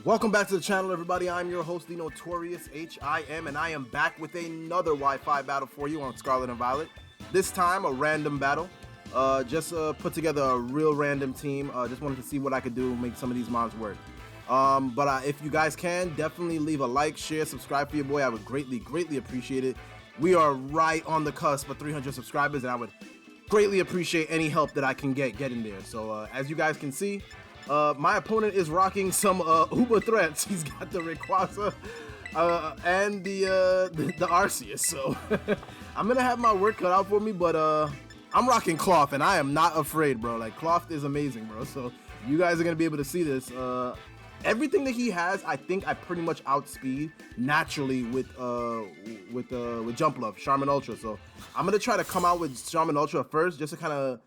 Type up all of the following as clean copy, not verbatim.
Welcome back to the channel, everybody. I'm your host, the notorious H.I.M, and I am back with another Wi-Fi battle for you on Scarlet and Violet. This time, a random battle. Just put together a real random team. Just wanted to see what I could do, make some of these mods work. But if you guys can, definitely leave a like, share, subscribe for your boy. I would greatly appreciate it. We are right on the cusp of 300 subscribers, and I would greatly appreciate any help that I can get in there. So as you guys can see, my opponent is rocking some Uber threats. He's got the Rayquaza and the Arceus. So I'm gonna have my work cut out for me, but I'm rocking Klawf, and I am not afraid, bro. Like, Klawf is amazing, bro. So you guys are gonna be able to see this. Everything that he has, I think I pretty much outspeed naturally with Jump Love, Charmin Ultra. So I'm gonna try to come out with Charmin Ultra first, just to kind of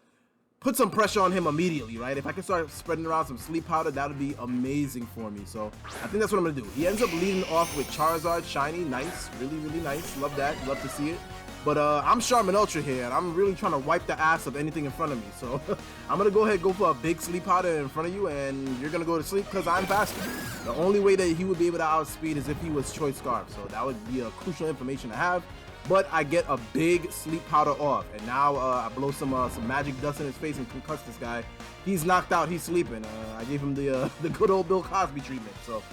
put some pressure on him immediately, right? If I can start spreading around some sleep powder, that would be amazing for me. So I think that's what I'm gonna do. He ends up leading off with Charizard Shiny. Nice, really nice. Love that, love to see it. But I'm Charmin Ultra here, and I'm really trying to wipe the ass of anything in front of me. So I'm gonna go ahead and go for a big sleep powder in front of you, and you're gonna go to sleep because I'm faster. The only way that he would be able to outspeed is if he was Choice Scarf. So that would be a crucial information to have. But I get a big sleep powder off, and now I blow some magic dust in his face and concuss this guy. He's knocked out. He's sleeping. I gave him the good old Bill Cosby treatment. So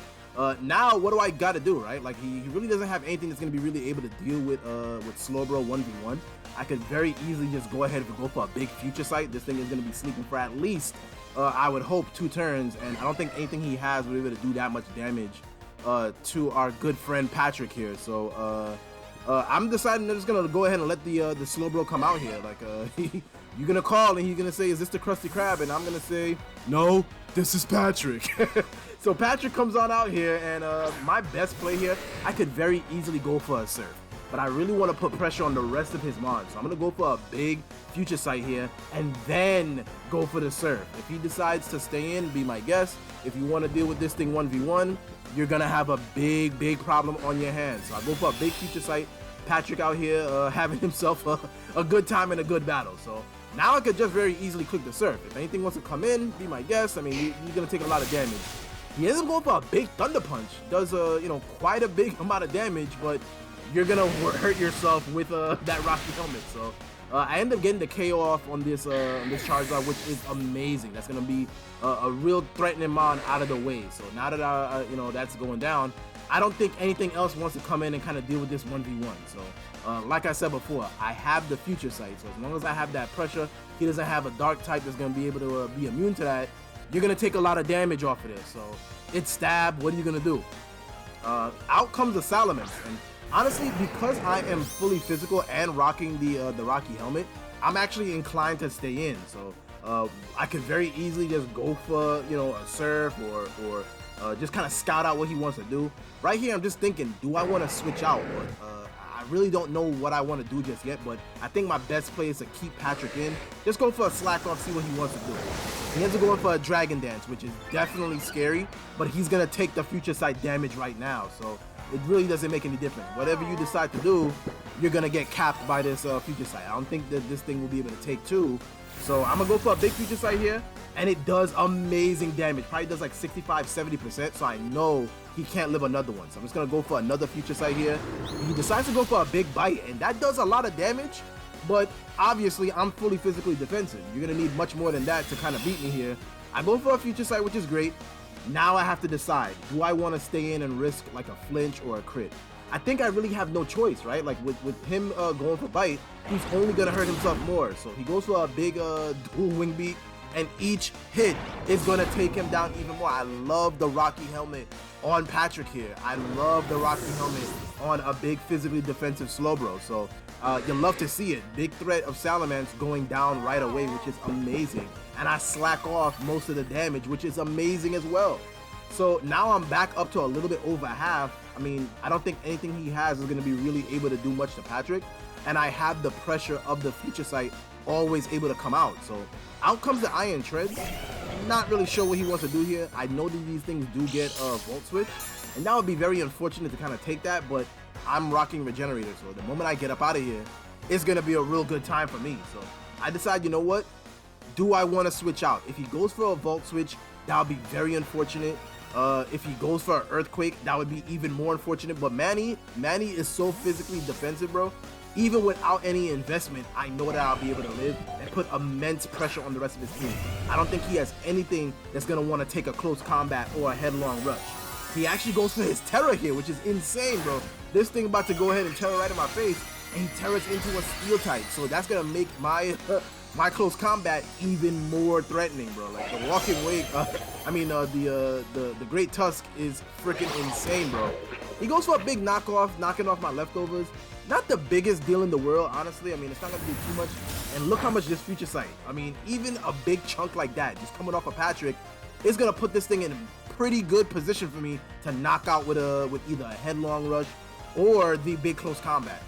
now what do I got to do, right? Like, he really doesn't have anything that's gonna be really able to deal with Slowbro 1v1. I could very easily just go ahead and go for a big Future Sight. This thing is gonna be sleeping for at least I would hope 2 turns, and I don't think anything he has will be able to do that much damage to our good friend Patrick here. So I'm deciding I'm just gonna go ahead and let the Slowbro come out here. Like, you're gonna call and he's gonna say, "Is this the Krusty Krab?" And I'm gonna say, "No, this is Patrick." So Patrick comes on out here, and my best play here, I could very easily go for a Surf, but I really want to put pressure on the rest of his mods. So I'm gonna go for a big Future Sight here, and then go for the Surf. If he decides to stay in, be my guest. If you want to deal with this thing 1v1, you're gonna have a big problem on your hands. So I go for a big Future Sight. Patrick out here having himself a good time and a good battle. So now I could just very easily click the Surf. If anything wants to come in, be my guest. I mean, you're gonna take a lot of damage. He ends up going for a big Thunder Punch. Does quite a big amount of damage, but you're gonna hurt yourself with that Rocky helmet. So I end up getting the KO off on this Charizard, which is amazing. That's gonna be a real threatening mon out of the way. So now that that's going down, I don't think anything else wants to come in and kind of deal with this 1v1. So like I said before, I have the Future Sight. So as long as I have that pressure, he doesn't have a Dark type that's gonna be able to be immune to that. You're gonna take a lot of damage off of this. So it's stab. What are you gonna do? Out comes the Salamence, and honestly, because I am fully physical and rocking the Rocky helmet, I'm actually inclined to stay in. So I could very easily just go for a Surf or just kind of scout out what he wants to do. Right here, I'm just thinking, do I want to switch out? But I really don't know what I want to do just yet, but I think my best play is to keep Patrick in. Just go for a slack off, see what he wants to do. He ends up going for a Dragon Dance, which is definitely scary, but he's going to take the Future Sight damage right now, so it really doesn't make any difference. Whatever you decide to do, you're going to get capped by this Future Sight. I don't think that this thing will be able to take 2, so I'm going to go for a big Future Sight here, and it does amazing damage. Probably does like 65-70%, so I know he can't live another one. So I'm just gonna go for another Future Sight here. He decides to go for a big Bite, and that does a lot of damage, but obviously I'm fully physically defensive. You're gonna need much more than that to kind of beat me here. I go for a Future Sight, which is great. Now I have to decide, do I want to stay in and risk like a flinch or a crit? I think I really have no choice, right? Like with him going for Bite, he's only gonna hurt himself more. So he goes for a big dual Wing Beat, and each hit is gonna take him down even more. I love the Rocky helmet on Patrick here. I love the Rocky helmet on a big physically defensive Slowbro. So you'll love to see it. Big threat of Salamence going down right away, which is amazing. And I slack off most of the damage, which is amazing as well. So now I'm back up to a little bit over half. I mean, I don't think anything he has is gonna be really able to do much to Patrick. And I have the pressure of the Future Sight always able to come out. So out comes the Iron Treads. Not really sure what he wants to do here. I know that these things do get Volt Switch, and that would be very unfortunate to kind of take that, but I'm rocking Regenerator, so the moment I get up out of here, it's gonna be a real good time for me. So I decide, you know what? Do I want to switch out? If he goes for a Volt Switch, that would be very unfortunate. If he goes for an Earthquake, that would be even more unfortunate. But Manny is so physically defensive, bro. Even without any investment, I know that I'll be able to live and put immense pressure on the rest of his team. I don't think he has anything that's going to want to take a close combat or a headlong rush. He actually goes for his Terror here, which is insane, bro. This thing about to go ahead and Terror right in my face, and he Terrors into a Steel type. So that's going to make my my close combat even more threatening, bro. Like the Walking Wake, the Great Tusk is freaking insane, bro. He goes for a big knockoff, knocking off my leftovers. Not the biggest deal in the world, honestly. I mean, it's not going to do too much. And look how much this Future Sight. I mean, even a big chunk like that, just coming off of Patrick, is going to put this thing in a pretty good position for me to knock out with either a headlong rush or the big close combat.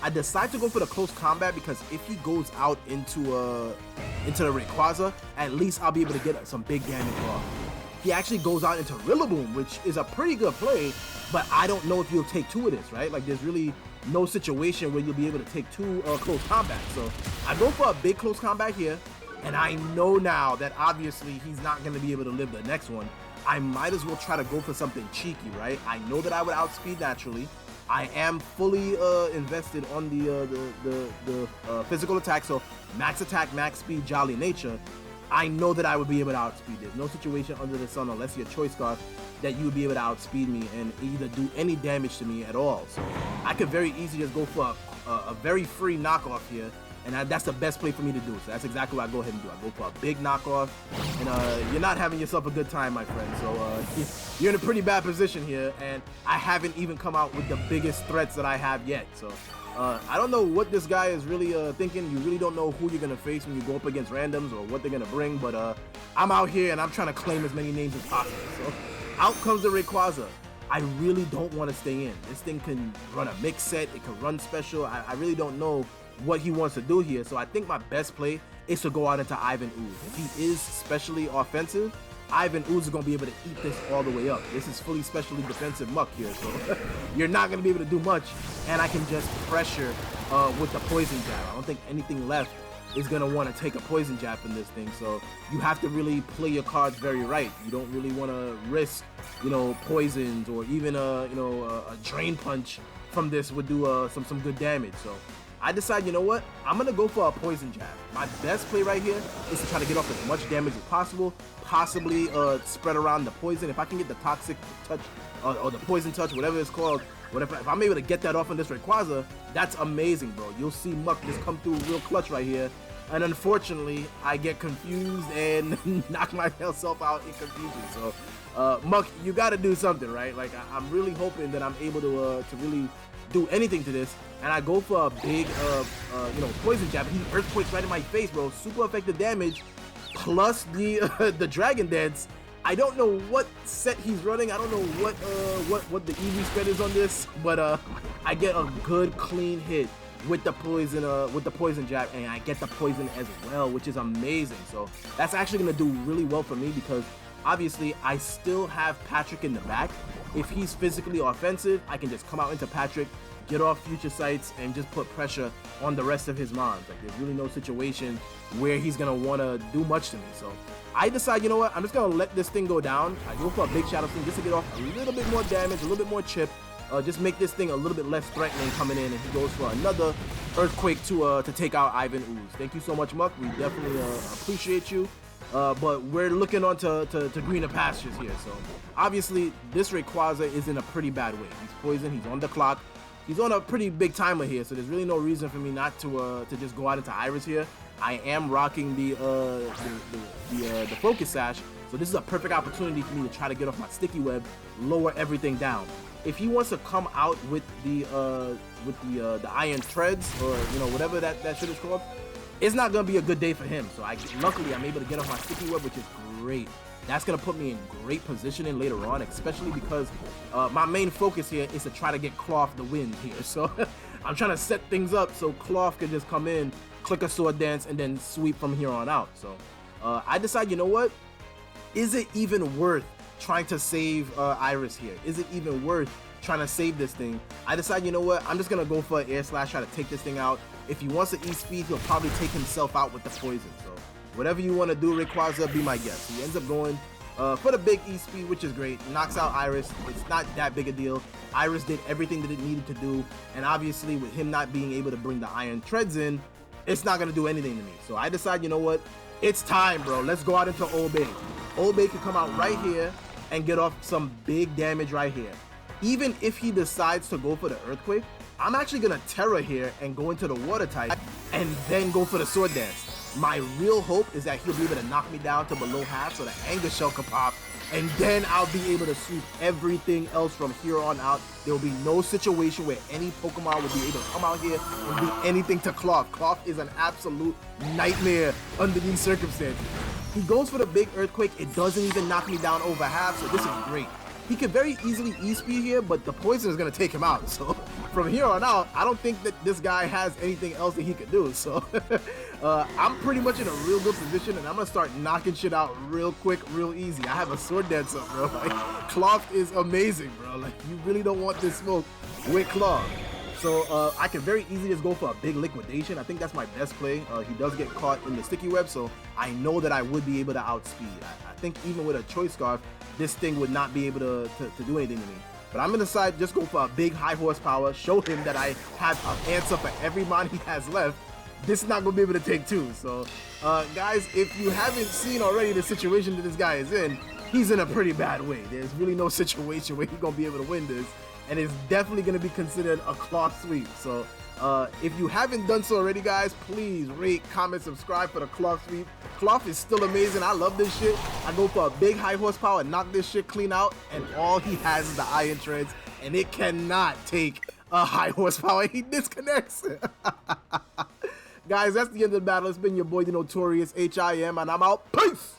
I decide to go for the close combat because if he goes out into the Rayquaza, at least I'll be able to get some big damage off. He actually goes out into Rillaboom, which is a pretty good play, but I don't know if you'll take two of this, right? Like, there's really no situation where you'll be able to take two close combat. So I go for a big close combat here, and I know now that obviously he's not going to be able to live the next one. I might as well try to go for something cheeky, right? I know that I would outspeed naturally. I am fully invested on the physical attack, so max attack, max speed, Jolly Nature. I know that I would be able to outspeed. There's no situation under the sun, unless you're Choice Scarf, that you would be able to outspeed me and either do any damage to me at all. So I could very easily just go for a very free knockoff here, and that's the best play for me to do. So that's exactly what I go ahead and do. I go for a big knockoff, and you're not having yourself a good time, my friend. So you're in a pretty bad position here, and I haven't even come out with the biggest threats that I have yet. So I don't know what this guy is really thinking. You really don't know who you're going to face when you go up against randoms or what they're going to bring, but I'm out here and I'm trying to claim as many names as possible. So out comes the Rayquaza. I really don't want to stay in. This thing can run a mix set. It can run special. I really don't know what he wants to do here. So I think my best play is to go out into Ivan Ooze. If he is specially offensive, Ivan Ooze is going to be able to eat this all the way up. This is fully specially defensive muck here, so you're not going to be able to do much, and I can just pressure with the Poison Jab. I don't think anything left is going to want to take a Poison Jab from this thing, so you have to really play your cards very right. You don't really want to risk, poisons, or even a Drain Punch from this would do some good damage. So I decide, you know what? I'm going to go for a Poison Jab. My best play right here is to try to get off as much damage as possible, possibly spread around the poison. If I can get the Toxic Touch or the Poison Touch, whatever it's called, if I'm able to get that off on this Rayquaza, that's amazing, bro. You'll see Muck just come through real clutch right here. And unfortunately, I get confused and knock myself out in confusion. So, Muck, you got to do something, right? Like, I'm really hoping that I'm able to really do anything to this. And I go for a big, Poison Jab. He Earthquakes right in my face, bro. Super effective damage, plus the Dragon Dance. I don't know what set he's running. I don't know what the EV spread is on this, but I get a good clean hit with the poison jab, and I get the poison as well, which is amazing. So that's actually gonna do really well for me because obviously I still have Patrick in the back. If he's physically offensive, I can just come out into Patrick, get off Future Sights, and just put pressure on the rest of his mons. Like, there's really no situation where he's gonna want to do much to me. So I decide, you know what, I'm just gonna let this thing go down. I go for a big Shadow Sting just to get off a little bit more damage, a little bit more chip, just make this thing a little bit less threatening coming in, and he goes for another Earthquake to take out Ivan Ooze. Thank you so much, Muck. We definitely appreciate you. But we're looking on to greener pastures here. So obviously this Rayquaza is in a pretty bad way. He's poisoned, he's on the clock. He's on a pretty big timer here, so there's really no reason for me not to just go out into Iris here. I am rocking the Focus Sash, so this is a perfect opportunity for me to try to get off my Sticky Web, lower everything down. If he wants to come out with the Iron Treads, or whatever that shit is called, it's not gonna be a good day for him. So luckily I'm able to get off my Sticky Web, which is great. That's gonna put me in great positioning later on, especially because my main focus here is to try to get Klawf the win here. So I'm trying to set things up so Klawf can just come in, click a Sword Dance, and then sweep from here on out. So I decide, you know what? Is it even worth trying to save Iris here? Is it even worth trying to save this thing? I decide, you know what? I'm just gonna go for an Air Slash, try to take this thing out. If he wants to E-Speed, he'll probably take himself out with the poison. So whatever you want to do, Rayquaza, be my guest. He ends up going for the big E-speed, which is great. Knocks out Iris. It's not that big a deal. Iris did everything that it needed to do, and obviously with him not being able to bring the iron treads in, it's not going to do anything to me. So I decide, you know what? It's time, bro. Let's go out into Old Bay. Old Bay can come out right here and get off some big damage right here. Even if he decides to go for the Earthquake, I'm actually going to Terra here and go into the Water type and then go for the Sword Dance. My real hope is that he'll be able to knock me down to below half so the Anger Shell can pop, and then I'll be able to sweep everything else from here on out. There will be no situation where any Pokemon will be able to come out here and do anything to Klawf. Klawf is an absolute nightmare under these circumstances. He goes for the big Earthquake. It doesn't even knock me down over half, so this is great. He could very easily E-speed here, but the poison is going to take him out. So from here on out, I don't think that this guy has anything else that he could do. So I'm pretty much in a real good position, and I'm going to start knocking shit out real quick, real easy. I have a Sword Dance up, bro. Like, Klawf is amazing, bro. Like, you really don't want this smoke with Klawf. So I can very easily just go for a big liquidation. I think that's my best play. He does get caught in the sticky web, so I know that I would be able to outspeed. I think even with a Choice Scarf, this thing would not be able to do anything to me. But I'm going to decide just go for a big high horsepower, show him that I have an answer for every mon he has left. This is not going to be able to take two. So, guys, if you haven't seen already the situation that this guy is in, he's in a pretty bad way. There's really no situation where he's going to be able to win this. And it's definitely going to be considered a Klawf sweep. So if you haven't done so already, guys, please rate, comment, subscribe for the Klawf sweep. Klawf is still amazing. I love this shit. I go for a big high horsepower and knock this shit clean out, and all he has is the iron treads, and it cannot take a high horsepower. He disconnects. Guys, that's the end of the battle. It's been your boy, the Notorious H.I.M, and I'm out. Peace!